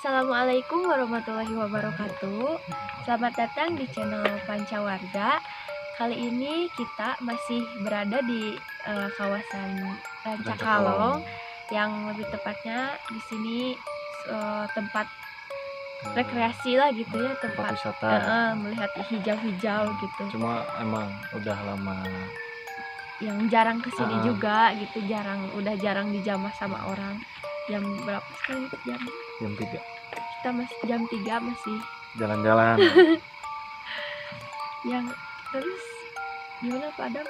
Assalamualaikum warahmatullahi wabarakatuh. Selamat datang di channel Pancawarga. Kali ini kita masih berada di kawasan Rancakalong, yang lebih tepatnya di sini tempat rekreasi lah gitu ya, tempat wisata, melihat hijau-hijau gitu. Cuma emang udah lama yang jarang kesini juga gitu, udah jarang dijamah sama orang. Jam berapa sekarang itu? Jam 3. Kita masih jam 3 masih jalan-jalan. Yang terus gimana Pak Adam?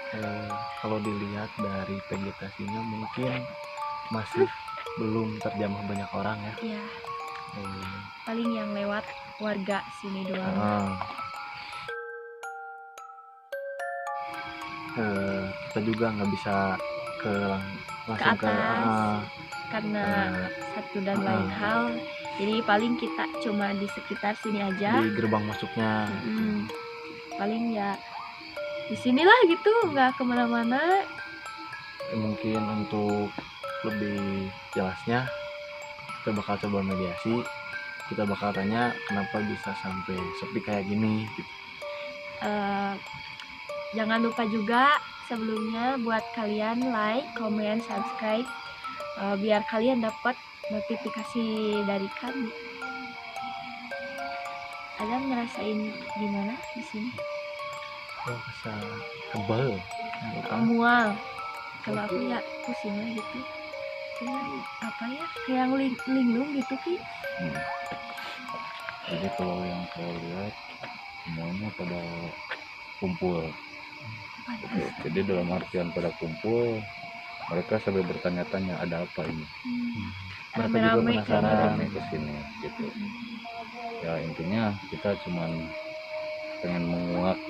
Kalau dilihat dari vegetasinya mungkin masih belum terjamah banyak orang ya. Iya. Paling yang lewat warga sini doang. Kita juga nggak bisa langsung ke atas karena satu dan lain hal. Jadi paling kita cuma di sekitar sini aja. Di gerbang masuknya. Paling ya di sinilah gitu, nggak kemana-mana. Mungkin untuk lebih jelasnya kita bakal coba mediasi. Kita bakal tanya kenapa bisa sampai sepi kayak gini gitu. Jangan lupa juga sebelumnya buat kalian like, comment, subscribe, biar kalian dapat notifikasi dari kami. Adam ngerasain gimana di sini? Rasa kebal, mual. Kalau aku ya pusing lah gitu. Cuman apa ya, kayak linglung gitu Ki. Jadi kalau yang saya lihat semuanya pada kumpul. Jadi dalam artian pada kumpul, mereka sampai bertanya-tanya ada apa ini. Mereka juga penasaran ke sini gitu. Ya intinya kita cuman pengen menguak.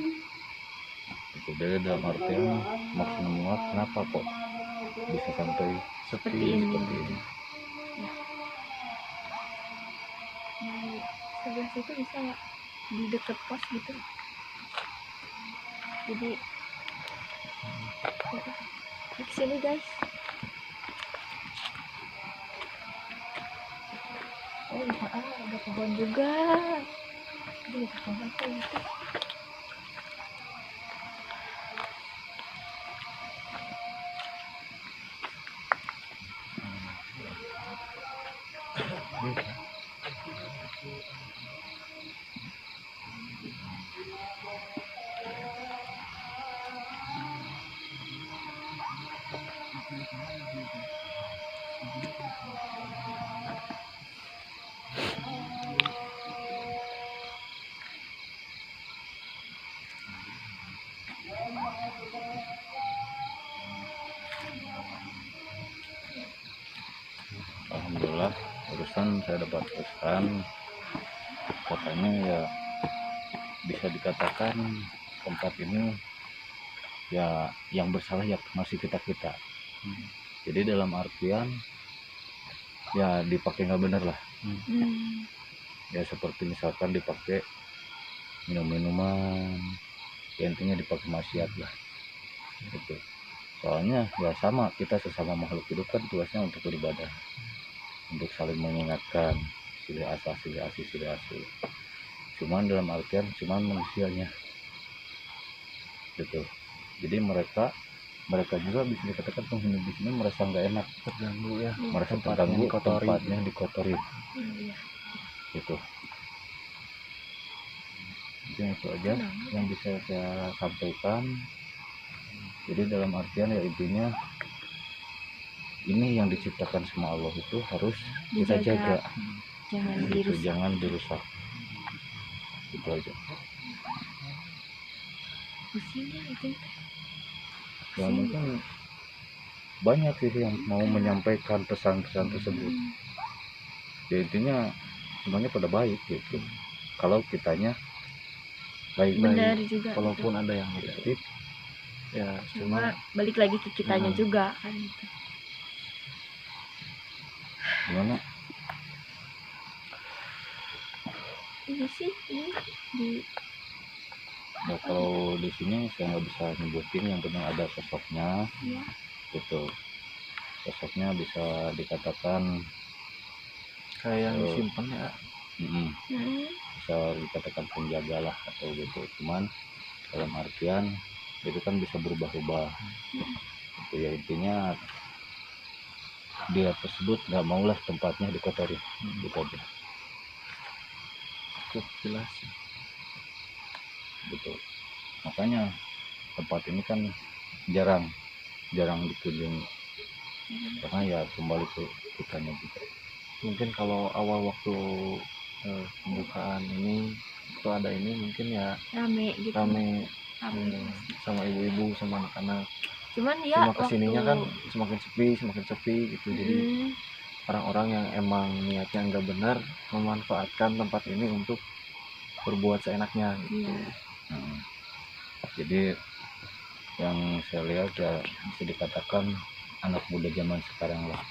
Jadi dalam artian maksud menguak, kenapa kok bisa sampai seperti ini. Ya. Sebelah situ bisa ya, di dekat pos gitu. Jadi di sini guys. Oh iya, ada pohon juga. Ini pohon apa itu? Alhamdulillah urusan saya dapat pesan, katanya ya bisa dikatakan tempat ini ya yang bersalah ya masih kita. Jadi dalam artian ya dipakai nggak bener lah. Ya seperti misalkan dipakai minum-minuman, ya intinya dipakai maksiat lah gitu. Soalnya ya sama, kita sesama makhluk hidup kan tugasnya untuk beribadah, untuk saling mengingatkan sila asi. Cuman dalam artian cuman manusianya gitu. Jadi mereka juga bisa dikatakan penghuni di sini merasa nggak enak, terganggu ya, merasa terganggu, tempatnya dikotori gitu. Jadi itu aja yang bisa saya sampaikan. Jadi dalam artian ya intinya ini yang diciptakan sama Allah itu harus kita jaga, jangan dirusak. Jangan dirusak. itu aja. Pusing ya itu. Ya mungkin banyak sih yang mau menyampaikan pesan-pesan tersebut. Ya intinya semuanya pada baik gitu. Kalau kitanya baik-baik, Benar juga. walaupun ada yang negatif ya Cuma cuma balik lagi ke kitanya juga kan gitu. gimana? Ini sih ini di Ya kalau di sini saya nggak bisa nyebutin, yang penting ada sosoknya ya gitu. Sosoknya bisa dikatakan kayak yang disimpan ya. bisa dikatakan penjaga lah atau gitu. Cuman dalam artian itu kan bisa berubah-ubah. Itu ya intinya dia tersebut nggak maulah tempatnya dikotori. Gitu aja. Cukup jelas. Gitu. Makanya tempat ini kan jarang dikunjungi karena ya kembali ke kitanya juga. Mungkin kalau awal waktu pembukaan ini itu ada ini mungkin ya rame gitu. rame Rame. sama ibu-ibu sama anak-anak. Cuman ya Cuma kesininya waktu kan semakin sepi gitu. Jadi orang-orang yang emang niatnya nggak benar memanfaatkan tempat ini untuk berbuat seenaknya gitu. Iya. Jadi yang saya lihat ya bisa dikatakan anak muda zaman sekarang lah,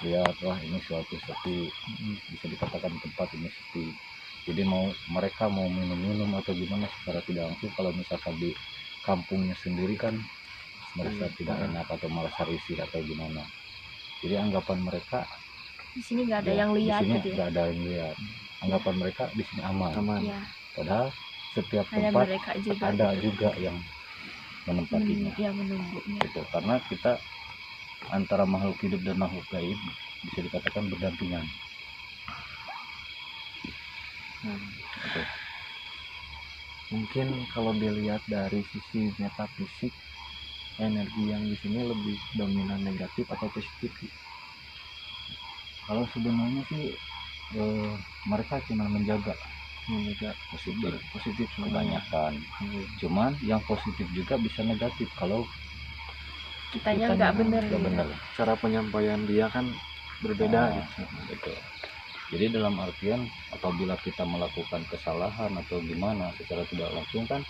lihat wah ini suatu sepi, bisa dikatakan tempat ini sepi. Jadi mereka mau minum atau gimana secara tidak langsung, kalau misalkan di kampungnya sendiri kan merasa tidak enak atau merasa risih atau gimana. Jadi anggapan mereka Di sini nggak ada ya, yang lihat di sini gitu ya. nggak ada yang lihat. Anggapan mereka di sini aman. Iya. Padahal setiap Hanya tempat mereka juga ada gitu. juga yang menempatinya. Ya menunggunya. Gitu. Karena kita antara makhluk hidup dan makhluk gaib bisa dikatakan berdampingan. Gitu. Mungkin kalau dilihat dari sisi metafisik, energi yang di sini lebih dominan negatif atau positif? Kalau sebenarnya sih mereka cuma menjaga positif kebanyakan. Cuman yang positif juga bisa negatif kalau Kitanya nggak bener. Cara penyampaian dia kan berbeda gitu. Jadi dalam artian apabila kita melakukan kesalahan atau gimana secara tidak langsung kan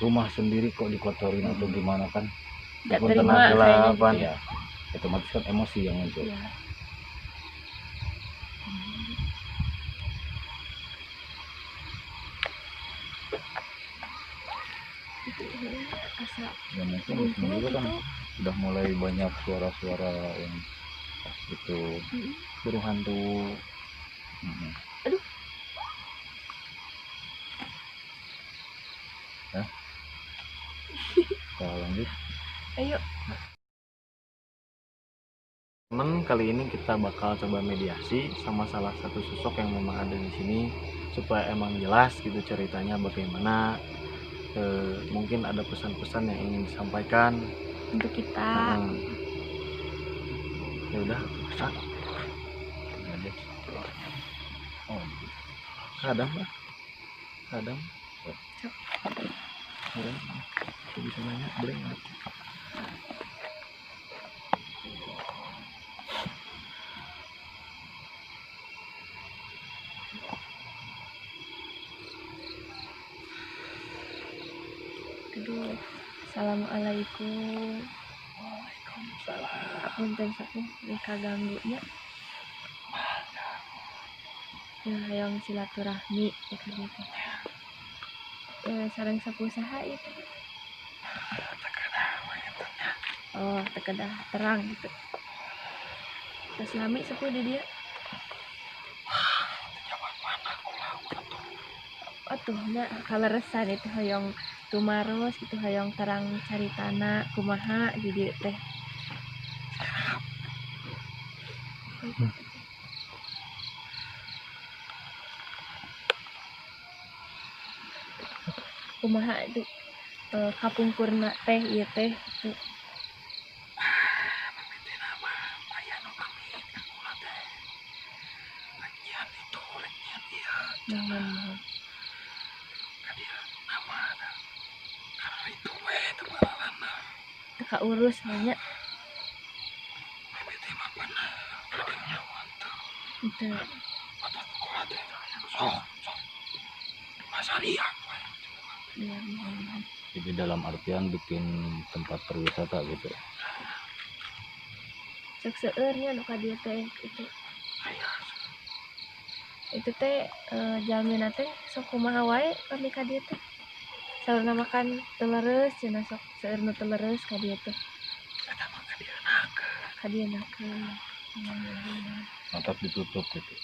rumah sendiri kok dikotorin atau gimana kan Nggak walaupun terima tenaga kayaknya lapan, gitu. ya otomatis kan emosi yang muncul. Iya. Asa Ya mungkin di sini juga kan udah mulai banyak suara-suara yang itu burung hantu. Aduh. Ya. Kita lanjut. Ayo. Teman, kali ini kita bakal coba mediasi sama salah satu sosok yang memang ada di sini supaya emang jelas gitu ceritanya bagaimana. Mungkin ada pesan-pesan yang ingin disampaikan Untuk kita. Ya udah, masak. Oh, Kadang lah. Kadang. Ya, aku bisa nanya, boleh nggak? Aduh. Assalamualaikum. Waalaikumsalam. Punten saking kaganggunya. Ya yang silaturahmi ya kan gitu. Sareng sapusaha itu. Oh, tekedah terang gitu. Terus lami sepuh di dia. Atuh nya kaleresan itu hoyong tumaros itu hoyong terang caritana kumaha di dieu teh. Kumaha itu kapungkurna teh ieu teh itu. Mohon. teka urus banyak itu iya mohon. Jadi dalam artian bikin tempat perwisata gitu. Cek seueurnya nu ka dieu teh itu teh jalmina teh sok kumaha wae pami ka dieu teh saurna makan telereus cenah sok seueur nu telereus ka dieu teh ka dieu nakeun. Mantap ditutup gitu.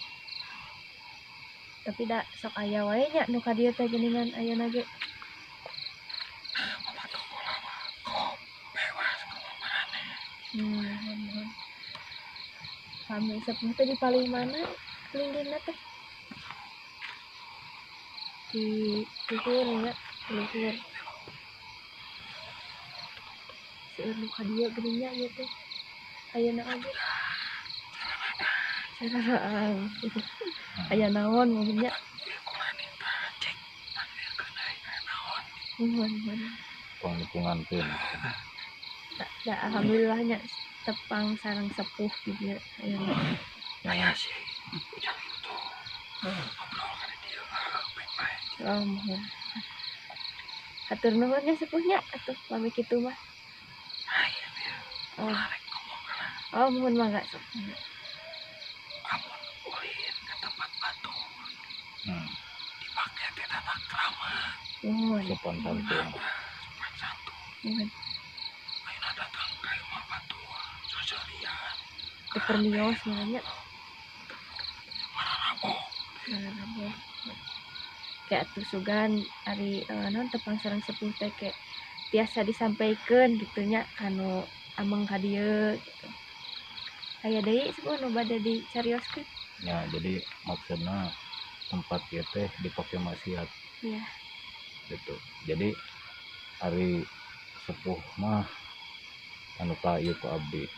Tapi da sok aya wae nya nu ka dieu teh geuningan ayeuna ge mohon. Kami sepuh teh di paling mana linggihna teh di luhur ya luhur seueur nu ka dieu geuninnya ieu teh ayeuna oge sararaan aya naon mungkin nya mohon Lingkungan pun. da alhamdulillahnya tepang sareng sepuh gitu ya ayeuna mohon hatur nuhunnya sepuhnya atuh pamit kitu mah mohon mangga sok mohon Sopan santun. mohon teu pernios namanya Mararabo kayak atuh sugan ari naon tepang sareng sepuh teh kayak biasa disampaikeun gitu nya anu ameng ka dieu gitu aya deui sepuh nu bade dicarioskeun Ya, jadi maksudnya tempat ieu teh dipake maksiat iya gitu. Jadi ari sepuh mah anu ka ieu ku abdi.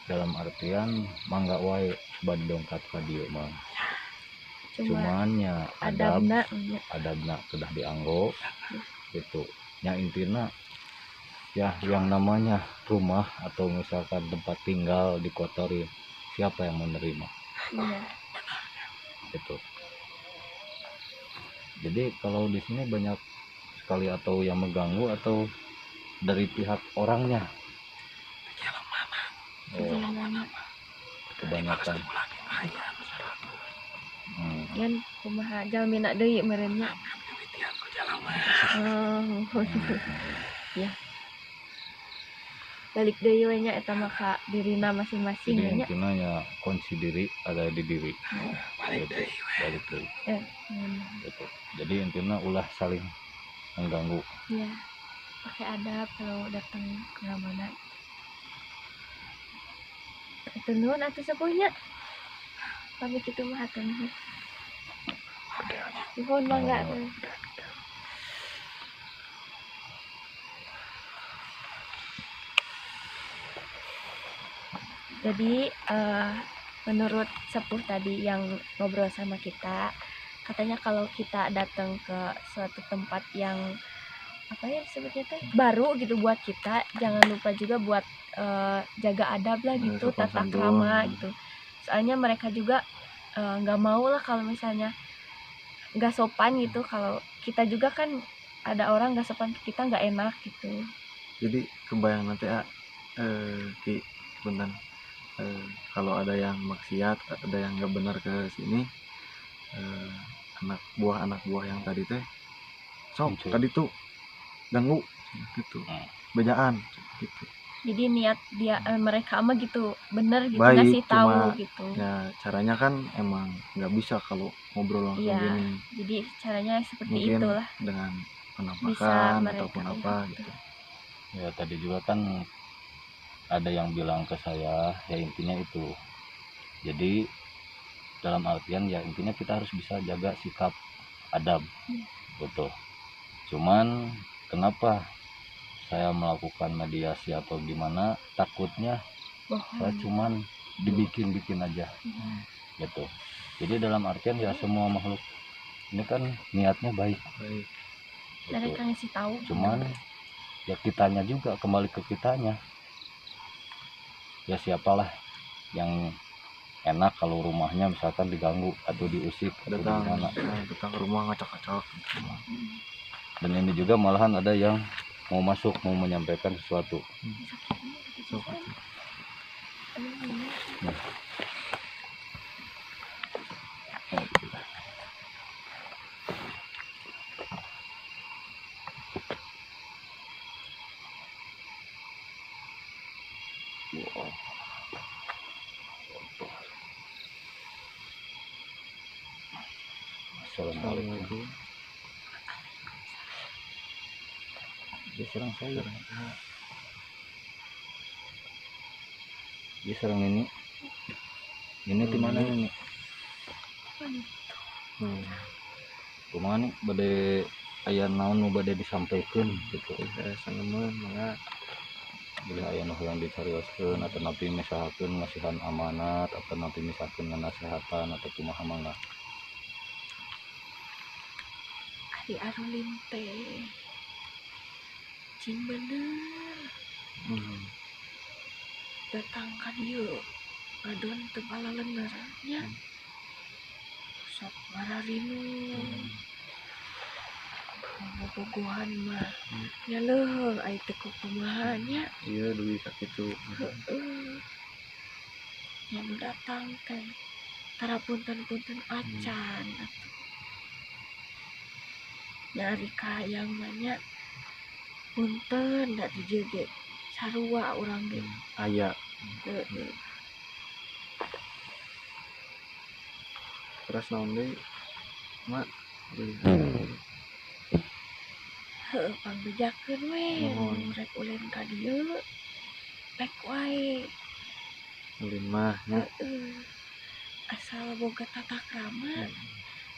Dalam artian mangga wae bade dongkat ka dieu mah. cuma Cuman nya adabna adabna sudah dianggo gitu. Nya intina ya yang namanya rumah atau misalkan tempat tinggal dikotori, siapa yang menerima iya gitu. Jadi kalau di sini banyak sekali atau yang mengganggu atau dari pihak orangnya. gimana Kebanyakan. kan kumaha jalmina deui meureun nya ya balik deui we nya eta mah ka dirina masing-masing Jadi nya intinya ya kunci diri ada di diri. Balik deui. Gitu. Jadi intinya ulah saling mengganggu. ya pakai adab kalau datang ke mana itu nuhun atuh sepuhnya pamit kitu mah hatur nuhun nuhun mangga jadi menurut sepuh tadi yang ngobrol sama kita katanya kalau kita datang ke suatu tempat yang apa ya disebutnya teh baru gitu buat kita jangan lupa juga buat jaga adab lah gitu sopan tata santun. krama gitu soalnya mereka juga nggak mau lah kalau misalnya nggak sopan gitu kalau kita juga kan ada orang nggak sopan ke kita nggak enak gitu Jadi kebayang nanti Ki Buntan kalau ada yang maksiat ada yang nggak benar ke sini anak buah yang tadi teh sok Muncul. tadi tuh ganggu gitu bejaan gitu jadi niat dia mereka mah gitu bener gitu Baik, ngasih tahu cuma gitu ya caranya kan emang nggak bisa kalau ngobrol langsung iya gini jadi caranya seperti mungkin itulah dengan bisa penampakan mereka ataupun ya, apa gitu Ya tadi juga kan ada yang bilang ke saya ya intinya itu. Jadi dalam artian ya intinya kita harus bisa jaga sikap adab. Betul. Cuman kenapa saya melakukan mediasi atau gimana takutnya saya bohong cuman dibikin-bikin aja gitu. Jadi dalam artian ya semua makhluk ini kan niatnya baik baik gitu. mereka ngasih tahu Cuman ya kitanya juga, kembali ke kitanya. Ya siapalah yang enak kalau rumahnya misalkan diganggu atau diusik atau datang gimana. datang ke rumah ngacak-ngacak. Dan ini juga malahan ada yang mau masuk, mau menyampaikan sesuatu. Sok. Assalamualaikum. Dia serang saya. Dia serang ini. Ini di mana ini? Kumaha nih bade aya naon nu bade disampaikan gitu. Sangeun mangga Bila aya nu yang dicarioskeun atau napi misalkeun ngasihan amanat atau napi misalkeun nganasehatan atau kumaha mangga. Ari Arulin teh cing bener datang ka dieu ngadon teu balaleuneur nya sok ngararinu bobogohan mah nya leuheung ai teu kumaha nya ieu dugi ka kitu. nya nu datang teh tara punten-punten acan atuh nyari kayang mah nya punten da di dieu ge sarua urang ge Aya heueuh. terus naon deui mak Heueuh pangbejakeun we Nuhun. mun rek ulin ka dieu pek wae ulin mah nya heueuh asal boga tata krama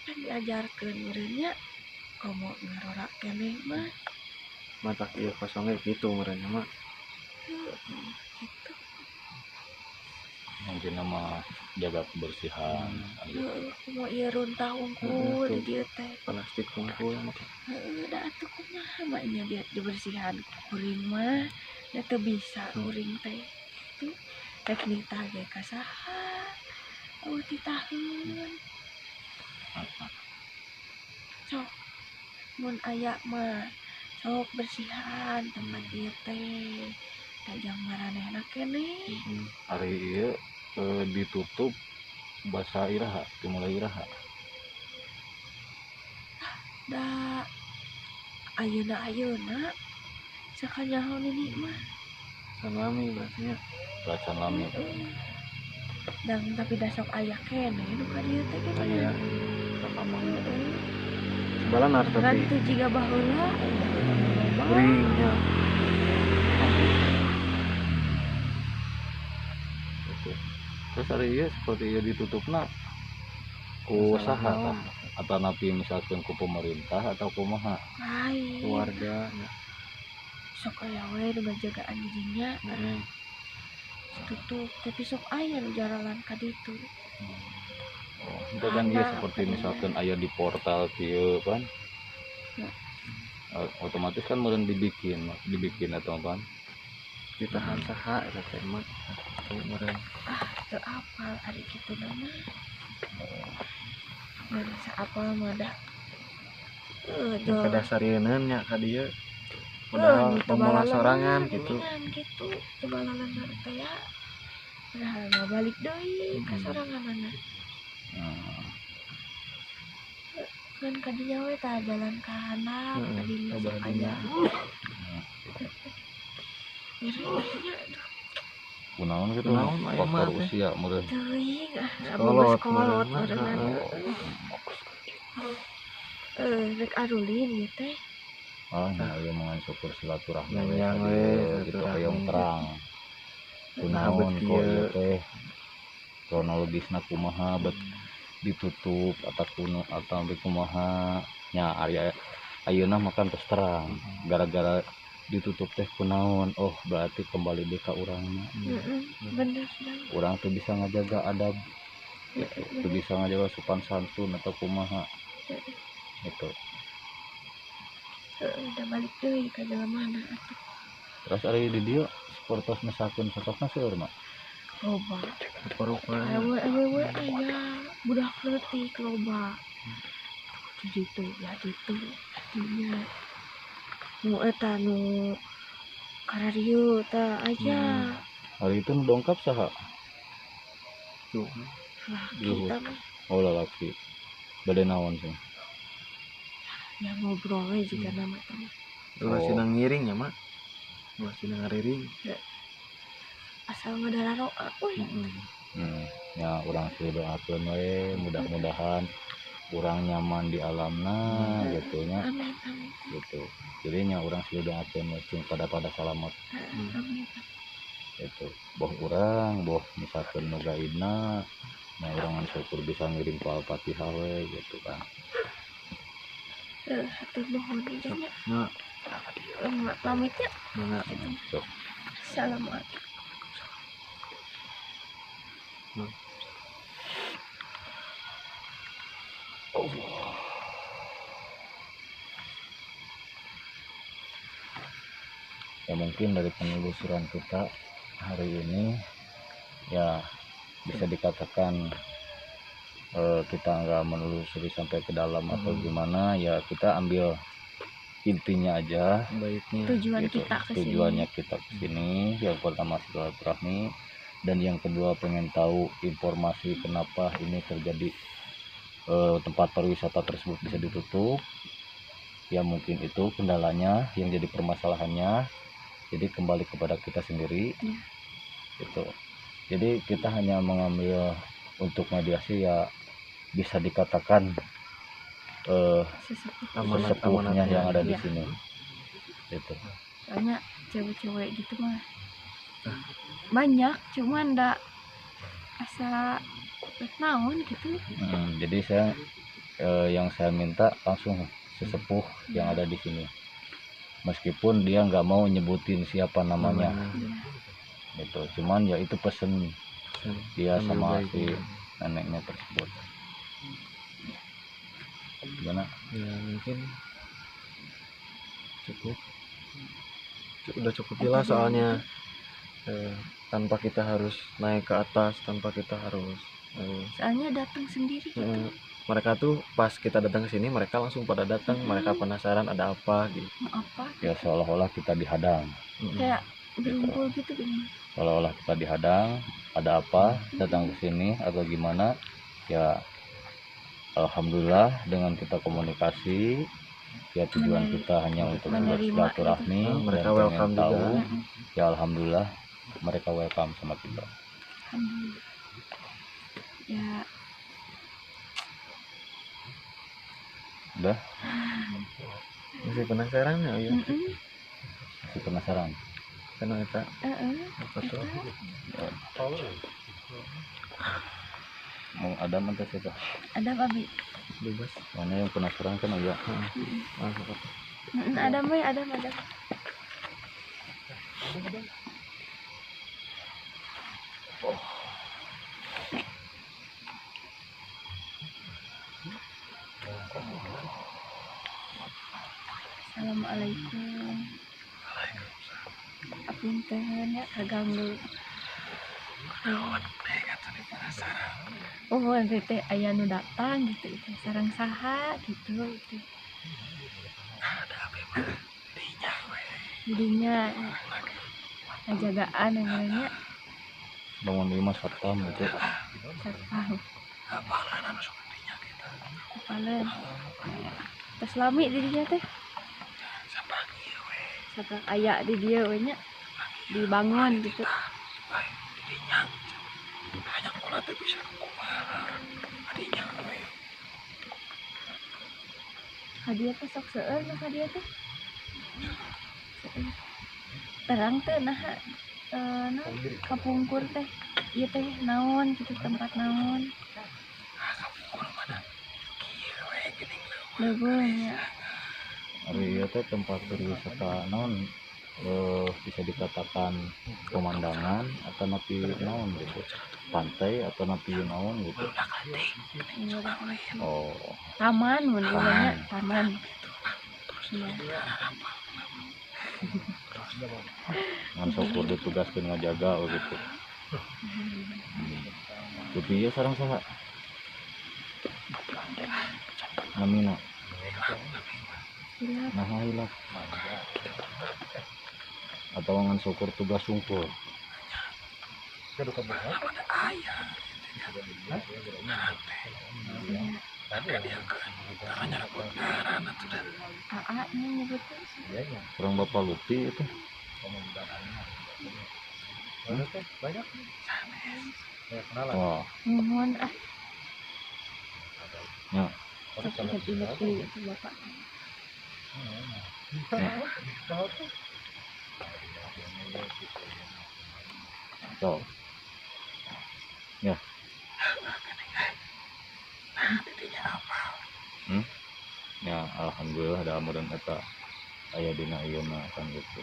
kan diajarkeun meureun nya komo ngarora keneh mah matak ieu kosong ge kitu meureun mah. heueuh kitu Mungkin nama jaga kebersihan. heueuh kumo ieu runtah unggul di dieu teh Plastik kumpul mah. heueuh da atuh kumaha mah nya dia dibersihan kuring mah da teu bisa kuring teh tuh rek nitah ge ka saha eueuh titaheun sok mun aya mah sok bersihan tempat ieu teh kajang maranehna keneh Hari ieu ditutup basa iraha, dimulai iraha. da ayeuna sakanyaho ini mah Salami berarti nya. Bacaan lami. dan tapi da sok aya keneh nu ka dieu teh Aya geuningan kapamang sebalan harus kan tapi teu jiga baheula kuringnya. Terus hari ieu seperti ieu ditutupna ku saha tah? Atau napi misalkan ku pemerintah atau kumaha? lain Keluarga nya. sok aya we nu ngajagaan di dinya tutup tapi sok aya nu jaralan ka ditu Itu kan ieu seperti misalkan aya di portal kieu kan. Otomatis kan meureun dibikin atau kan Ditahan saha eta teh mah. Tuh meureun. teu apal ari kitu nama mun saapal mah dah Yang ke dasar ieun nya ka dieu. Padahal pemula sorangan gitu. gitu tebalalan teh ya padahal mah balik deui ka soranganana kan kadinya we tah jalan ka handap kadinya sok aya irinya kunaon gitu Kunaon aya mah faktor teh. usia meureun. teuing Kolot kolot meureun mah. rek arulin ieu teh Nah, ieu mah syukur silaturahmi Yang we, gitu silaturahmi. hayang terang. Kunaon Nah, kok ieu teh kronologisna kumaha bet ditutup atau kumaha nya area ayeuna makan terus terang gara-gara ditutup teh kunaon oh berarti kembali deui ka urangna bener dah urang teu bisa ngajaga adab teu bisa ngajaga sopan santun atau kumaha gitu Udah balik deui ka jelemana atuh. Terus ari di dieu sportos misalkan sosokna seueur mah. Loba. Rupa-rupa Awewe aya budak leutik loba. Di ditu ya ditu dinya. Nu eta nu kararieu tah aya. Hari itu nu dongkap saha? tuh Lah Yuhu. kita mah Oh lalaki. Bade naon sih? ya ngobrol we juga nama teh. ulah Oh. sinang ngiring ya mak, ulah sinang ngariring. Asal ngadararoa euy. Ya orang sih doakeun we mudah-mudahan urang nyaman di alamna gitu nya Amin amin. gitu. Jadi nya urang sih doakeun we cing pada selamat Amin. gitu. Boh urang boh misalkeun nu gaibna nya urang ngan syukur bisa ngirim ku Al-Fatihah we gitu kan. Hatur nuhun ieu nya. Nah, Pamit ya. mana Sok. Assalamualaikum. Ya mungkin dari penelusuran kita hari ini ya bisa dikatakan kita nggak menelusuri sampai ke dalam atau gimana, ya kita ambil intinya aja baiknya Tujuan gitu. kita ke sini. Tujuannya kita kesini yang pertama silaturahmi, dan yang kedua pengen tahu informasi kenapa ini terjadi tempat pariwisata tersebut bisa ditutup. Ya mungkin itu kendalanya yang jadi permasalahannya, jadi kembali kepada kita sendiri gitu. Jadi kita hanya mengambil untuk mediasi, ya bisa dikatakan sesepuhnya yang ada di Iya. sini gitu. Soalnya cewek-cewek gitu mah banyak, cuman ndak asa naon gitu. Jadi saya yang saya minta langsung sesepuh yang ada di sini, meskipun dia nggak mau nyebutin siapa namanya gitu, cuman ya itu pesen dia sama si neneknya tersebut. Gimana? ya mungkin udah cukup jelas soalnya. Tanpa kita harus naik ke atas, tanpa kita harus Soalnya datang sendiri gitu. mereka tuh pas kita datang ke sini mereka langsung pada datang, mereka penasaran ada apa gitu. Mau apa? Ya seolah-olah kita dihadang, Kayak berumpul gitu gimana? seolah-olah kita dihadang, ada apa datang ke sini atau gimana. Ya alhamdulillah dengan kita komunikasi, ya tujuan kita hanya untuk menerima bersilaturahmi gitu. dan Mereka pengen welcome tahu juga. ya alhamdulillah mereka welcome sama kita. Alhamdulillah. Ya Udah Masih penasaran ya? Ya. masih penasaran? Karena kita apa tuh? Mau ada mantas itu ada babi. Bebas. mana yang penasaran kan ya. Masuk apa? Ada mah ada. Assalamualaikum. Apunten ya kaganggu. Oh, nanti teh aya nu datang gitu itu sareng saha gitu itu. Jadinya ngajagaan yang lainnya Bangun 5 satpam gitu. satpam. Apalan. Terus lami di dinya teh. Saprang aya di dieu we nya. Dibangun gitu. Hadiah teh sok seueur mah hadiah teh. Seueur. Terang teh nah kapungkur teh. Ieu teh naon gitu tempat naon. Leuweung ya. Hari itu tempat berwisata non bisa dikatakan pemandangan atau napi naon gitu, pantai atau napi naon gitu. Iya, Oh taman mun ieu nya taman. Iya. ngan syukur ditugaskeun ngajaga gitu. Tapi ya sareng saha namina Hilap. nah hilap atau ngan syukur tugas sungkur. AA nya nyebutnya. Orang Bapak Luti itu wah Nuhun ya ingat-ingat deui itu Bapak. so ya ya alhamdulillah da amureun eta aya dina ieu mah kan gitu.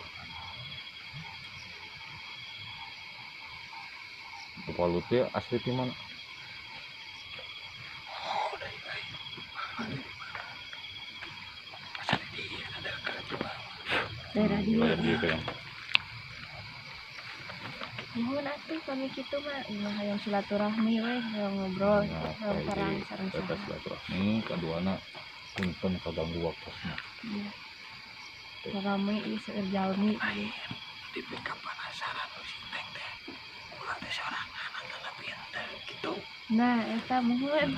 Bapak Luti asli di mana? Daerah Wilayah dia. dieu kan. Nuhun atuh kami kitu mah hayang silaturahmi we, hayang ngobrol, Nah, hayang perang sareng eta saha. silaturahmi kaduana punten kaganggu waktuna. Iya. Rame ieu seueur jalmi. Nah, eta muhun.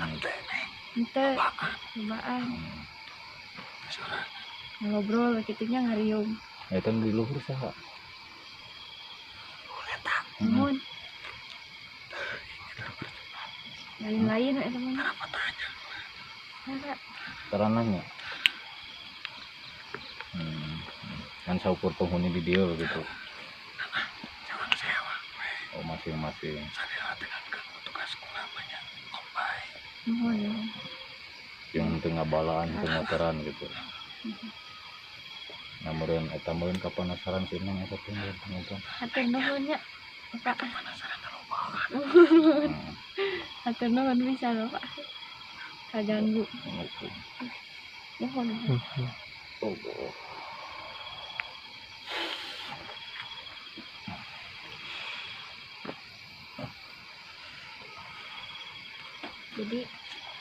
Henteu cobaan ngobrol kitunya ngariung. Eta di luhur saha? Muhun. Lain-lain eta mah. Tara. Tarananya. Kan saukur penghuni di dia begitu. Oh masing-masing. Muhun. Yang tengah balaan tengah teran gitu. Namun eta meureun kapanasaran sih nang eta teh ngobrol. Hatur nuhun nya. Bapak. Hatur nuhun bisa Bapak. Kaganggu. Nuhun. Oh. Jadi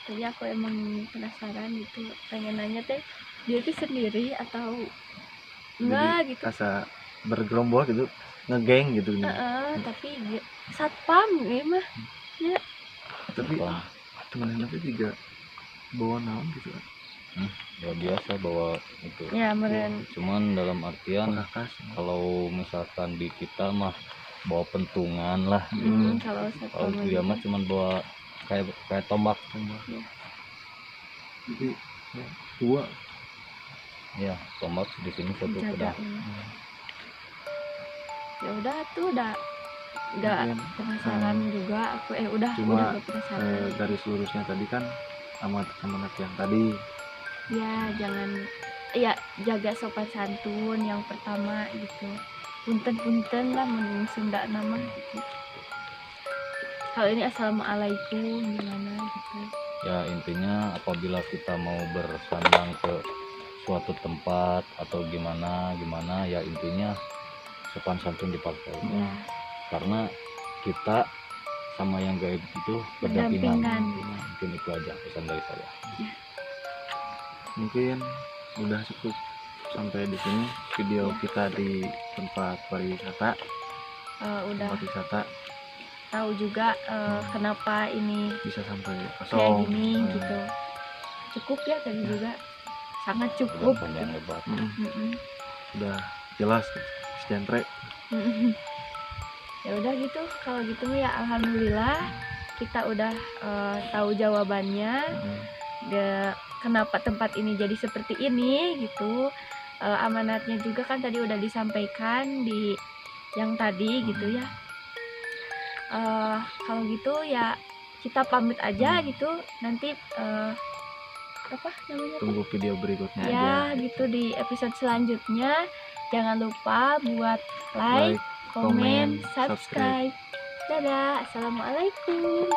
tadi aku emang penasaran gitu, pengen nanya teh dia tuh sendiri atau enggak gitu. Asa bergerombol gitu, ngegeng gitu. Tapi dia satpam ya mah. Ya. Tapi teman tapi juga bawa naon gitu. Ya biasa bawa itu. Ya meren. Cuman dalam artian Kakas. kalau misalkan di kita mah bawa pentungan lah gitu. Kalau Kalau satpam dia mah cuman bawa kayak tombak. Ya. Jadi dua. Ya, tombak di sini satu Jaga. pedang. Ya udah tuh udah nggak penasaran juga aku udah Cuma nggak penasaran. dari lurusnya tadi kan amat yang tadi. Ya jangan ya jaga sopan santun yang pertama gitu. Punten lah menurut Sunda nama gitu. Kalau ini assalamualaikum gimana gitu. Ya intinya apabila kita mau bersandang ke suatu tempat atau gimana ya intinya sopan santun dipakai. Ya. Karena kita sama yang gaib itu berdampingan. Berdampingan. Mungkin itu aja pesan dari saya. Mungkin udah cukup sampai di sini video kita di tempat pariwisata. Udah Tempat wisata tahu juga kenapa ini bisa sampai kayak kosong. gini gitu. Cukup ya tadi juga sangat cukup. Panjang lebar. Udah jelas sejantre. Ya udah gitu, kalau gitu ya alhamdulillah kita udah tahu jawabannya. Kenapa tempat ini jadi seperti ini gitu. Amanatnya juga kan tadi udah disampaikan di yang tadi gitu ya. Kalau gitu ya kita pamit aja gitu. Nanti apa namanya? Tunggu video berikutnya Ya aja. gitu di episode selanjutnya. Jangan lupa buat like, komen, subscribe. Dadah, assalamualaikum.